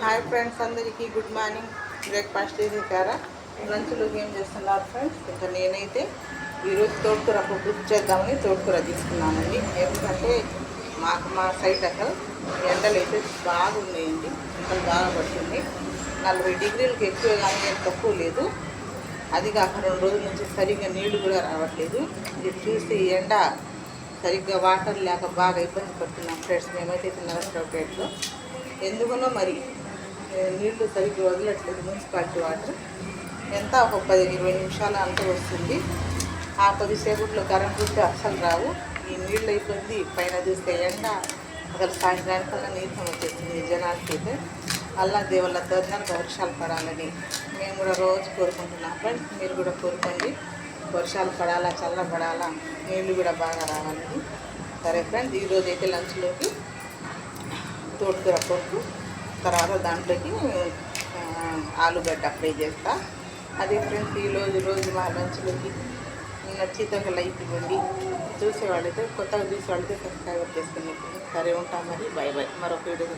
Hi friends, అందరికీ good morning. Breakfast చేసేసారా? లంచ్లోకి ఏం చేస్తున్నారు ఫ్రెండ్స్? ఇంకా నేనైతే ఈరోజు తోటకూర పప్పు చేద్దామని తోటకూర తీసుకున్నానండి. ఎందుకంటే మా సైడ్ అక్కడ ఎండలు అయితే బాగున్నాయండి. ఎండలు బాగా పడుతుంది. 40 డిగ్రీలకు ఎక్కువ కానీ ఏం తక్కువ లేదు. అది కాక 2 రోజుల నుంచి సరిగ్గా నీళ్లు కూడా రావట్లేదు. ఇది చూస్తే ఎండ సరిగ్గా వాటర్ లేక బాగా ఇబ్బంది పడుతున్నాం ఫ్రెండ్స్. మేమైతే నరసరావుపేటలో ఎందుకనో మరి నీళ్లు సరిగ్గా వదలట్లేదు. మున్సిపాలిటీ వాటర్ ఎంత ఒక 10-20 నిమిషాలు అంత వస్తుంది. ఆ 10 సేపట్లో కరెంట్ ఉంటే అస్సలు రావు. ఈ నీళ్ళు అయిపోయింది. పైన చూస్తే ఎండ అసలు సాయంత్రానికల్లా నీరసం వచ్చేస్తుంది జనాలకి. అయితే అల్లా దేవుళ్ళ తొందరగా వర్షాలు పడాలని మేము కూడా రోజు కోరుకుంటున్నాం ఫ్రెండ్స్. మీరు కూడా కోరుకోండి, వర్షాలు పడాలా, చల్లబడాలా, నీళ్ళు కూడా బాగా రావాలని. సరే ఫ్రెండ్స్, ఈరోజు అయితే లంచ్లోకి తోటకూర పప్పు, తర్వాత దాంట్లోకి ఆలుగడ్డ ఫ్రై చేస్తా. అదే ఫ్రెండ్స్, రోజు మా లంచ్లోకి నచ్చితే ఒక లైక్ ఇవ్వండి. చూసేవాళ్ళైతే, కొత్తగా చూసేవాళ్ళైతే సబ్స్క్రైబ్ చేసుకుని. సరే, ఉంటాం మరి. By by. మరొక వీడియో.